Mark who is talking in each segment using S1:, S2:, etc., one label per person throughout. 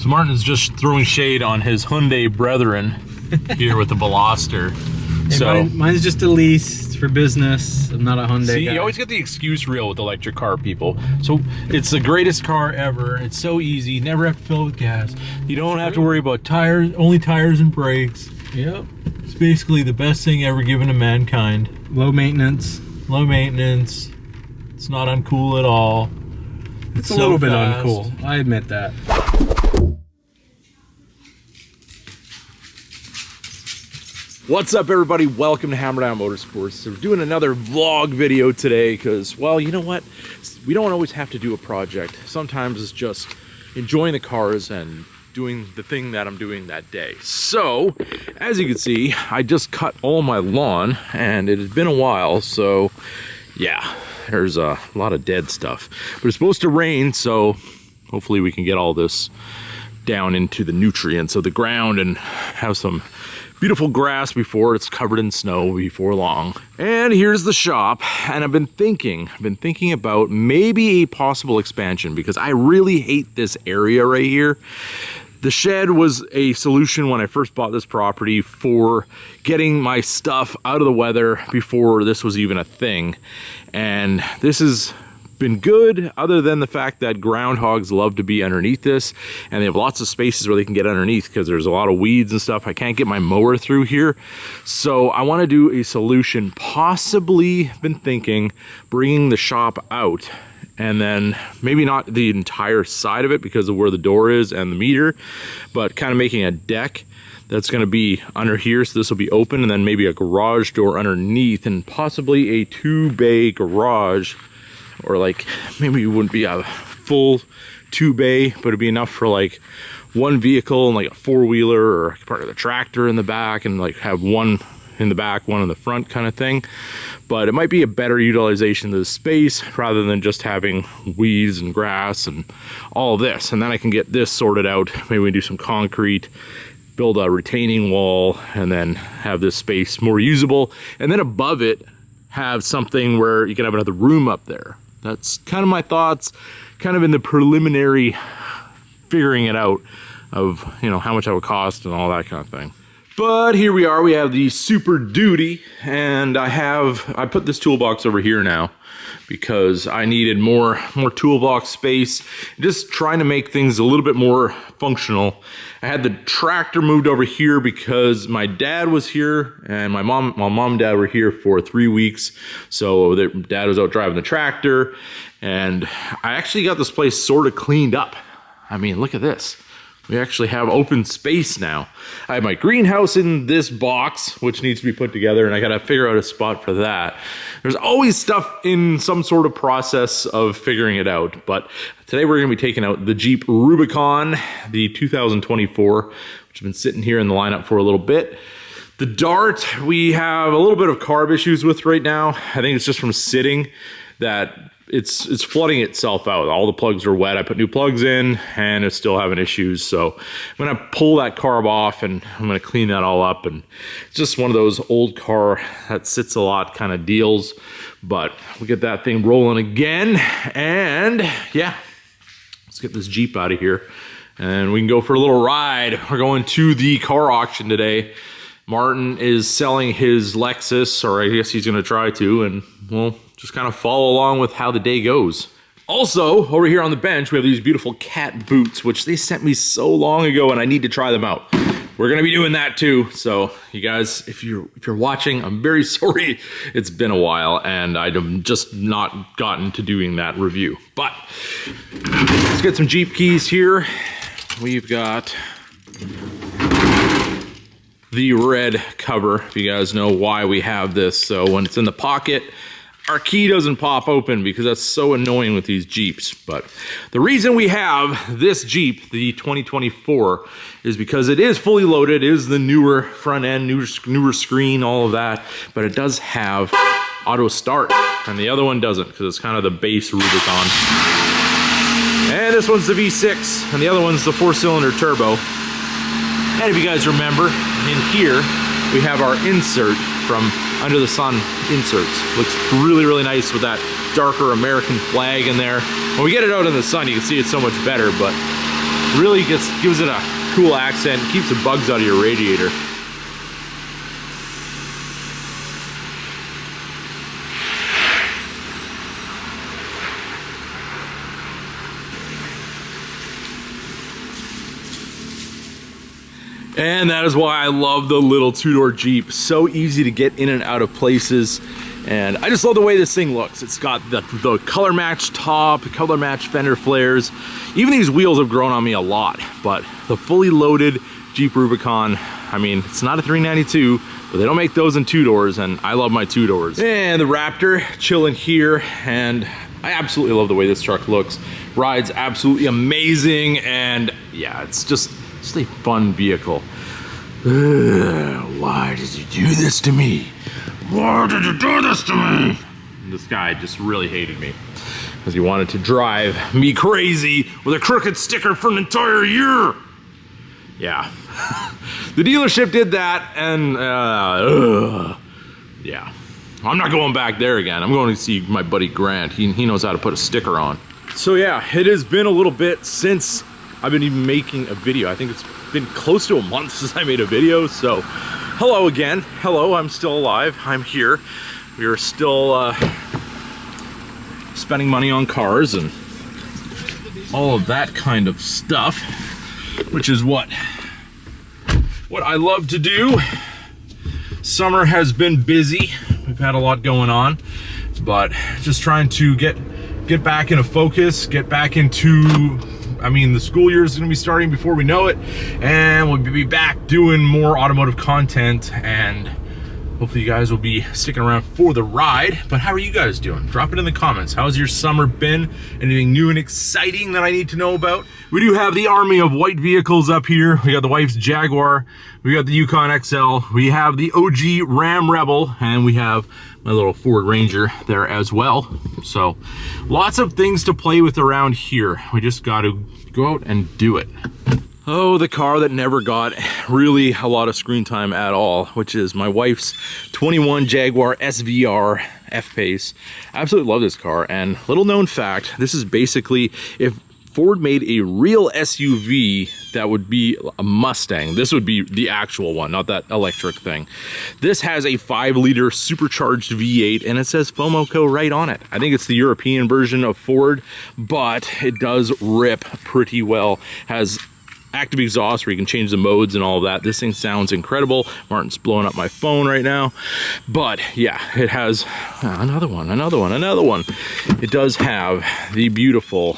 S1: So Martin is just throwing shade on his Hyundai brethren here with the Veloster.
S2: Hey,
S1: So
S2: mine's just a lease. It's for business. I'm not a Hyundai
S1: see,
S2: guy.
S1: you always get the excuse reel with electric car people. So it's the greatest car ever. It's so easy. You never have to fill it with gas. You don't have to worry about tires, only tires and brakes.
S2: Yep.
S1: It's basically the best thing ever given to mankind.
S2: Low maintenance.
S1: Low maintenance. It's not uncool at all.
S2: It's a
S1: so
S2: little bit
S1: fast.
S2: uncool. I admit that.
S1: What's up, everybody? Welcome to Hammerdown Motorsports. So we're doing another vlog video today because, well, you know what? We don't always have to do a project. Sometimes it's just enjoying the cars and doing the thing that I'm doing that day. So, as you can see, I just cut all my lawn and it has been a while, so yeah, there's a lot of dead stuff. But it's supposed to rain, so hopefully we can get all this down into the nutrients of the ground and have some beautiful grass before it's covered in snow before long. And here's the shop, and I've been thinking about maybe a possible expansion because I really hate this area right here. The shed was a solution when I first bought this property for getting my stuff out of the weather before this was even a thing. And this has been good, other than the fact that groundhogs love to be underneath this, and they have lots of spaces where they can get underneath because there's a lot of weeds and stuff. I can't get my mower through here, so I want to do a solution. Possibly been thinking bringing the shop out, and then maybe not the entire side of it because of where the door is and the meter, but kind of making a deck that's going to be under here, so this will be open, and then maybe a garage door underneath, and possibly a 2-bay garage. Or like, maybe it wouldn't be a full 2-bay, but it'd be enough for like one vehicle and like a 4-wheeler or part of the tractor in the back, and like have one in the back, one in the front kind of thing. But it might be a better utilization of the space rather than just having weeds and grass and all this. And then I can get this sorted out. Maybe we do some concrete, build a retaining wall, and then have this space more usable. And then above it, have something where you can have another room up there. That's kind of my thoughts, kind of in the preliminary figuring it out of, you know, how much that would cost and all that kind of thing. But here we are, we have the Super Duty, and I put this toolbox over here now because I needed more toolbox space, just trying to make things a little bit more functional. I had the tractor moved over here because my dad was here and my mom and dad were here for 3 weeks. So their dad was out driving the tractor, and I actually got this place sort of cleaned up. I mean, look at this. We actually have open space now. I have my greenhouse in this box, which needs to be put together, and I gotta figure out a spot for that. There's always stuff in some sort of process of figuring it out, but today we're gonna be taking out the Jeep Rubicon, the 2024, which has been sitting here in the lineup for a little bit. The Dart, we have a little bit of carb issues with right now. I think it's just from sitting that it's flooding itself out. All the plugs are wet. I put new plugs in and it's still having issues. So I'm gonna pull that carb off and I'm gonna clean that all up. And it's just one of those old car that sits a lot kind of deals. But we'll get that thing rolling again. And yeah, let's get this Jeep out of here and we can go for a little ride. We're going to the car auction today. Martin is selling his Lexus, or I guess he's gonna try to, and well, just kind of follow along with how the day goes. Also, over here on the bench, we have these beautiful cat boots, which they sent me so long ago, and I need to try them out. We're gonna be doing that too. So you guys, if you're watching, I'm very sorry. It's been a while, and I've just not gotten to doing that review. But let's get some Jeep keys here. We've got the red cover, if you guys know why we have this. So when it's in the pocket, our key doesn't pop open because that's so annoying with these Jeeps. But the reason we have this Jeep, the 2024, is because it is fully loaded. It is the newer front end, newer screen, all of that. But it does have auto start, and the other one doesn't because it's kind of the base Rubicon. And this one's the V6, and the other one's the 4-cylinder turbo. And if you guys remember, in here we have our insert from Under the Sun inserts. Looks really, really nice with that darker American flag in there. When we get it out in the sun, you can see it so much better, but Really gives it a cool accent, keeps the bugs out of your radiator. And that is why I love the little two-door Jeep. So easy to get in and out of places. And I just love the way this thing looks. It's got the color match top, color match fender flares. Even these wheels have grown on me a lot, but the fully loaded Jeep Rubicon, I mean, it's not a 392, but they don't make those in two doors, and I love my two doors. And the Raptor chilling here, and I absolutely love the way this truck looks. Rides absolutely amazing, and yeah, it's just a fun vehicle. Why did you do this to me? Why did you do this to me? This guy just really hated me because he wanted to drive me crazy with a crooked sticker for an entire year. Yeah. The dealership did that, and yeah. I'm not going back there again. I'm going to see my buddy Grant. He knows how to put a sticker on. So yeah, it has been a little bit since I've been even making a video. I think it's been close to a month since I made a video, so hello again. Hello, I'm still alive. I'm here. We are still spending money on cars and all of that kind of stuff, which is what I love to do. Summer has been busy. We've had a lot going on, but just trying to get back into focus, get back into, I mean, the school year is going to be starting before we know it, and we'll be back doing more automotive content, and hopefully you guys will be sticking around for the ride. But how are you guys doing? Drop it in the comments. How's your summer been? Anything new and exciting that I need to know about? We do have the army of white vehicles up here. We got the wife's Jaguar, we got the Yukon XL, we have the OG Ram Rebel, and we have my little Ford Ranger there as well. So lots of things to play with around here. We just got to go out and do it. Oh, the car that never got really a lot of screen time at all, which is my wife's 21 Jaguar SVR F-Pace. Absolutely love this car, and little known fact, this is basically, if Ford made a real SUV that would be a Mustang, this would be the actual one, not that electric thing. This has a 5-liter supercharged V8, and it says FOMOCO right on it. I think it's the European version of Ford, but it does rip pretty well. Has active exhaust where you can change the modes and all of that. This thing sounds incredible. Martin's blowing up my phone right now, but yeah, it has another one. It does have the beautiful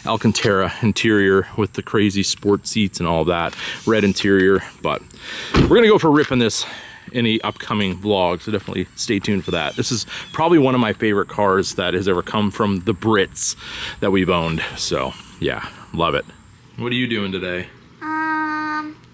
S1: Alcantara interior with the crazy sport seats and all that, red interior. But we're gonna go for ripping this in the upcoming vlog, so definitely stay tuned for that. This is probably one of my favorite cars that has ever come from the Brits that we've owned, so yeah, love it. What are you doing today?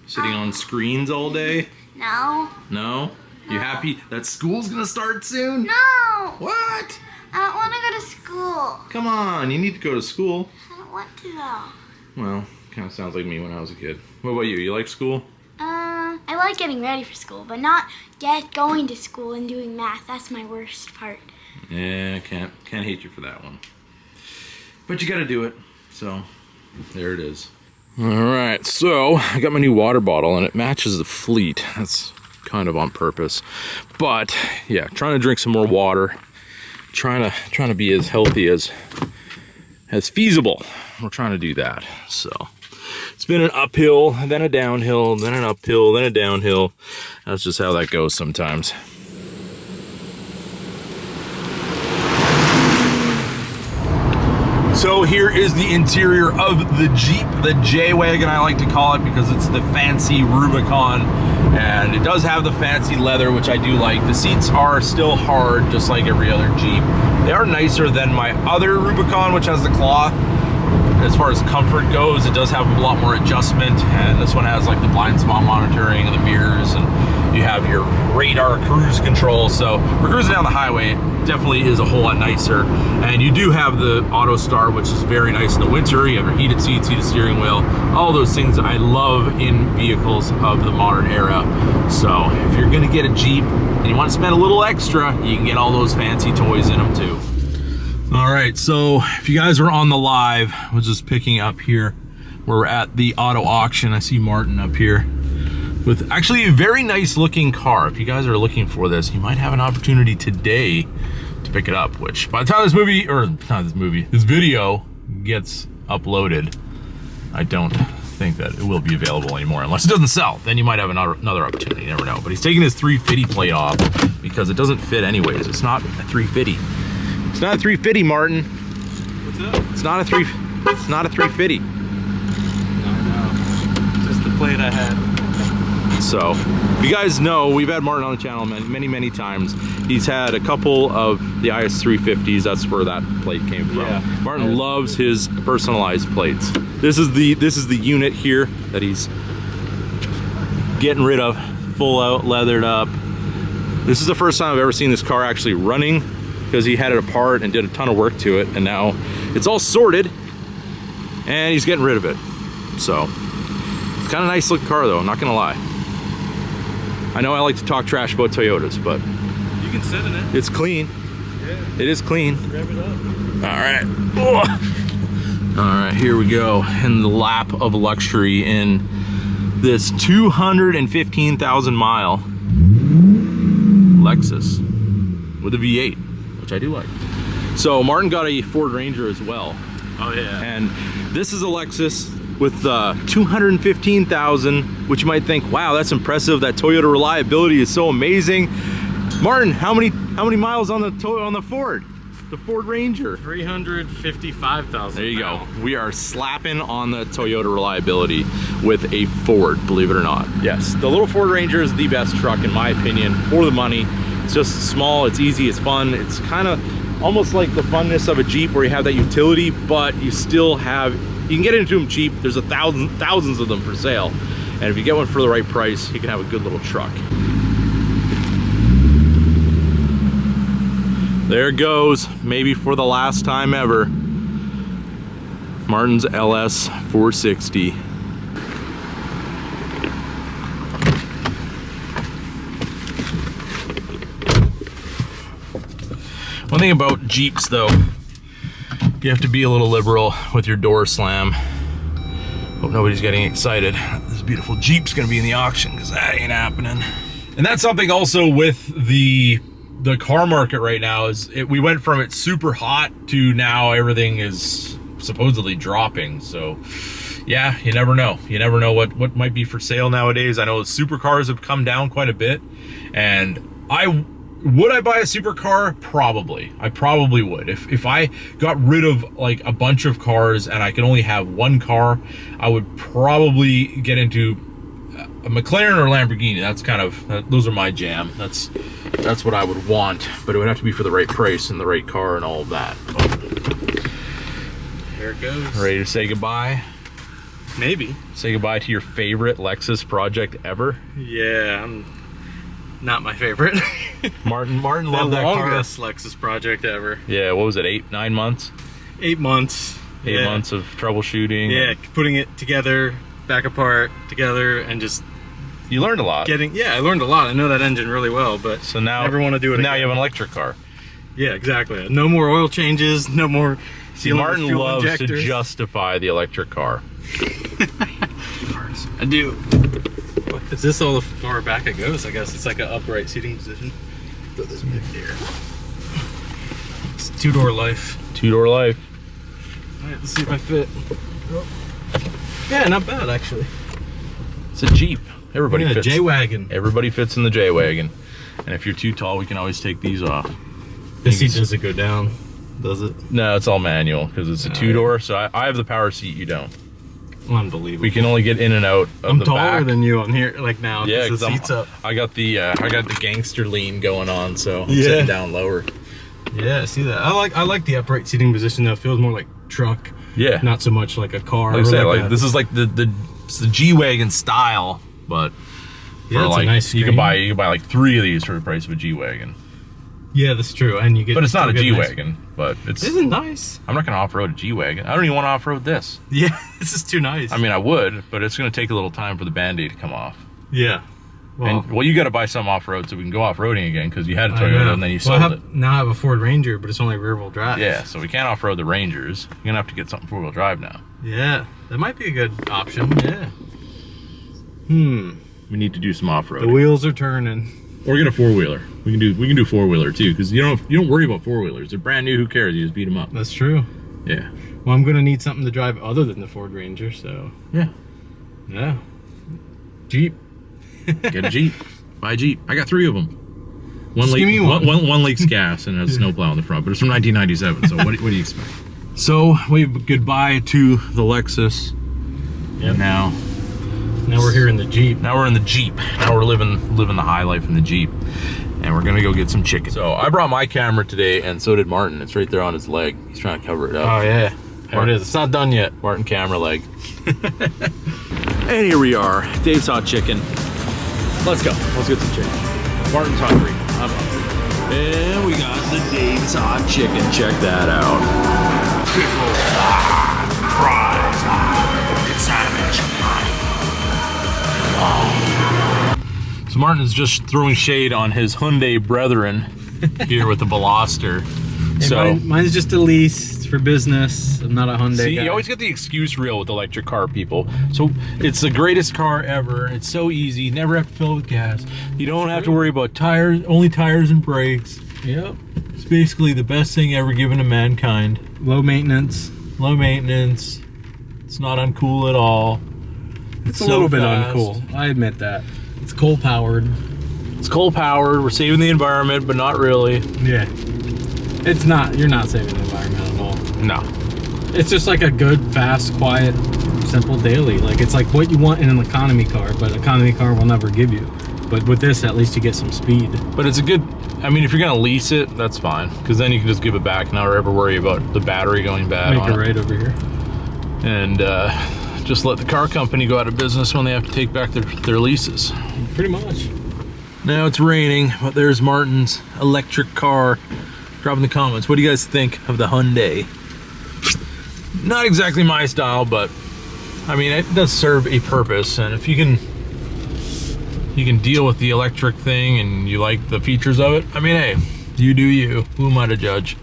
S1: Sitting on screens all day?
S3: No.
S1: No? You happy that school's gonna start soon?
S3: No!
S1: What?
S3: I don't want to go to school.
S1: Come on, you need to go to school.
S3: I don't want to though.
S1: Well, kind of sounds like me when I was a kid. What about you? You like school?
S3: I like getting ready for school, but not going to school and doing math. That's my worst part.
S1: Yeah, can't hate you for that one. But you gotta do it, so there it is. All right, so I got my new water bottle and it matches the fleet. That's kind of on purpose. But yeah, trying to drink some more water. Trying to be as healthy as feasible. We're trying to do that. So it's been an uphill, then a downhill, then an uphill, then a downhill. That's just how that goes sometimes. So here is the interior of the Jeep, the J-Wagon I like to call it, because it's the fancy Rubicon, and it does have the fancy leather, which I do like. The seats are still hard, just like every other Jeep. They are nicer than my other Rubicon, which has the cloth. As far as comfort goes, it does have a lot more adjustment, and this one has like the blind spot monitoring and the mirrors, and you have your radar cruise control. So for cruising down the highway, it definitely is a whole lot nicer. And you do have the auto start, which is very nice in the winter. You have your heated seats, heated steering wheel, all those things I love in vehicles of the modern era. So if you're gonna get a Jeep and you want to spend a little extra, you can get all those fancy toys in them too. All right, so if you guys were on the live, I was just picking up here We're at the auto auction. I see Martin up here with actually a very nice looking car. If you guys are looking for this, you might have an opportunity today to pick it up, which by the time this movie, or not this movie, this video gets uploaded, I don't think that it will be available anymore unless it doesn't sell. Then you might have another opportunity, you never know. But he's taking his 350 plate off because it doesn't fit anyways. It's not a 350. It's not a 350, Martin.
S2: What's up?
S1: It's not a 350.
S2: No. Just the plate I had.
S1: So, if you guys know, we've had Martin on the channel many times. He's had a couple of the IS350s. That's where that plate came from.
S2: Yeah.
S1: Martin loves his personalized plates. This is the unit here that he's getting rid of, full out, leathered up. This is the first time I've ever seen this car actually running, because he had it apart and did a ton of work to it, and now it's all sorted and he's getting rid of it. So, it's kind of a nice looking car though, I'm not gonna lie. I know I like to talk trash about Toyotas, but
S2: You can sit in it.
S1: it's clean.
S2: Yeah.
S1: It is clean.
S2: Grab it up.
S1: All right. All right, here we go in the lap of luxury in this 215,000 mile Lexus with a V8, which I do like. So Martin got a Ford Ranger as well.
S2: Oh yeah.
S1: And this is a Lexus with 215,000, which you might think, wow, that's impressive. That Toyota reliability is so amazing. Martin, how many miles on the Ford? The Ford Ranger.
S2: 355,000.
S1: There you go. We are slapping on the Toyota reliability with a Ford, believe it or not. Yes, the little Ford Ranger is the best truck in my opinion for the money. It's just small, it's easy, it's fun. It's kind of almost like the funness of a Jeep where you have that utility, but you still have, you can get into them cheap. There's thousands of them for sale. And if you get one for the right price, you can have a good little truck. There it goes, maybe for the last time ever. Martin's LS 460. One thing about Jeeps though, you have to be a little liberal with your door slam. Hope nobody's getting excited. This beautiful Jeep's gonna be in the auction because that ain't happening. And that's something also with the car market right now is we went from it's super hot to now everything is supposedly dropping. So yeah, you never know. You never know what might be for sale nowadays. I know supercars have come down quite a bit, and would I buy a supercar? Probably. I probably would. If I got rid of like a bunch of cars and I could only have one car, I would probably get into a McLaren or Lamborghini. That's kind of, those are my jam. That's what I would want, but it would have to be for the right price and the right car and all of that.
S2: There it goes.
S1: Ready to say goodbye?
S2: Maybe.
S1: Say goodbye to your favorite Lexus project ever?
S2: Yeah, not my favorite.
S1: Martin loved that car.
S2: The longest Lexus project ever.
S1: Yeah, what was it, 9 months?
S2: 8 months.
S1: 8 months of troubleshooting.
S2: Yeah, putting it together, back apart, together, and just
S1: you learned a lot.
S2: I learned a lot. I know that engine really well, but
S1: so now
S2: never want to do it
S1: now
S2: again.
S1: You have an electric car.
S2: Yeah, exactly. No more oil changes, no more.
S1: See, Martin loves
S2: injectors.
S1: to justify the electric car.
S2: I do. Is this all the far back it goes? I guess it's like an upright seating position. Throw this back there. It's two-door life.
S1: Two-door life.
S2: All right, let's see if I fit. Yeah, not bad actually.
S1: It's a Jeep. Everybody fits.
S2: J-Wagon.
S1: Everybody fits in the J-Wagon. And if you're too tall, we can always take these off.
S2: This seat doesn't go down, does it?
S1: No, it's all manual because it's a two-door. So I have the power seat. You don't.
S2: Unbelievable.
S1: We can only get in and out of
S2: I'm
S1: the
S2: taller
S1: back.
S2: than you on here, like now.
S1: Yeah,
S2: because the seat's up.
S1: I got the gangster lean going on, so I'm
S2: Yeah.
S1: sitting down lower.
S2: Yeah, I see that. I like the upright seating position though. It feels more like truck.
S1: Yeah.
S2: Not so much like a car.
S1: Like I say,
S2: like
S1: this is like it's the G-Wagon style, but
S2: yeah, it's
S1: like,
S2: a nice
S1: you can
S2: screen.
S1: buy like 3 of these for the price of a G-Wagon.
S2: Yeah, that's true. And you get.
S1: But it's not a
S2: still get nice-
S1: G-Wagon, but it's.
S2: Isn't nice?
S1: I'm not gonna off-road a G-Wagon. I don't even want to off-road this.
S2: Yeah, this is too nice.
S1: I mean, I would, but it's gonna take a little time for the Band-Aid to come off.
S2: Yeah. Well,
S1: And you got to buy some off-road so we can go off-roading again because you had a Toyota and then you sold it.
S2: Now I have a Ford Ranger, but it's only rear-wheel drive.
S1: Yeah, so we can't off-road the Rangers. You're gonna have to get something 4-wheel drive now.
S2: Yeah, that might be a good option. Yeah.
S1: We need to do some off-road.
S2: The wheels are turning.
S1: Or get a four-wheeler. We can do four-wheeler too, because you don't worry about four-wheelers. They're brand new. Who cares? You just beat them up.
S2: That's true.
S1: Yeah.
S2: Well, I'm gonna need something to drive other than the Ford Ranger, so
S1: Yeah.
S2: yeah. Jeep.
S1: Get a Jeep. Buy a Jeep. I got 3 of them.
S2: Just give me one.
S1: One leaks gas and has a snowplow in the front, but it's from 1997. So what do you expect? So wave goodbye to the Lexus.
S2: Yep.
S1: And now
S2: we're here in the Jeep.
S1: Now we're in the Jeep. Now we're living the high life in the Jeep. And we're gonna go get some chicken. So I brought my camera today, and so did Martin. It's right there on his leg. He's trying to cover it up.
S2: Oh yeah, there it is. It's not done yet.
S1: Martin camera leg. And here we are, Dave's Hot Chicken. Let's go. Let's get some chicken. Martin's hungry. I'm hungry. And we got the Dave's Hot Chicken. Check that out. Pickles, fries, it's savage. So Martin is just throwing shade on his Hyundai brethren here with the Veloster.
S2: Hey,
S1: So
S2: mine's just a lease. It's for business. I'm not a Hyundai
S1: see,
S2: guy.
S1: you always get the excuse reel with electric car people. So it's the greatest car ever. It's so easy. You never have to fill it with gas. You don't have to worry about tires, only tires and brakes.
S2: Yep.
S1: It's basically the best thing ever given to mankind.
S2: Low maintenance.
S1: Low maintenance. It's not uncool at all.
S2: It's a
S1: so
S2: little bit
S1: fast.
S2: uncool. I admit that. It's coal powered.
S1: It's coal powered. We're saving the environment, but not really.
S2: Yeah. It's not. You're not saving the environment at all.
S1: No.
S2: It's just like a good, fast, quiet, simple daily. Like it's like what you want in an economy car, but economy car will never give you. But with this, at least you get some speed.
S1: But it's a good, I mean, if you're gonna lease it, that's fine. Because then you can just give it back and not ever worry about the battery going bad.
S2: Make it right over here.
S1: And just let the car company go out of business when they have to take back their leases.
S2: Pretty much.
S1: Now it's raining, but there's Martin's electric car. Drop in the comments, what do you guys think of the Hyundai? Not exactly my style, but I mean, it does serve a purpose. And if you can deal with the electric thing and you like the features of it, I mean, hey, you do you. Who am I to judge?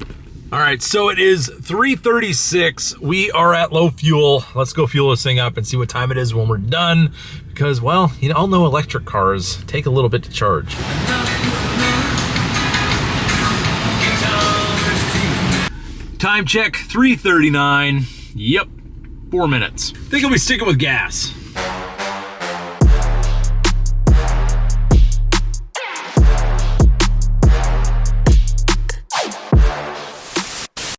S1: All right, so it is 3:36. We are at low fuel. Let's go fuel this thing up and see what time it is when we're done. Because, well, you all know electric cars take a little bit to charge. Time check, 3:39. Yep, 4 minutes. I think I'll be sticking with gas.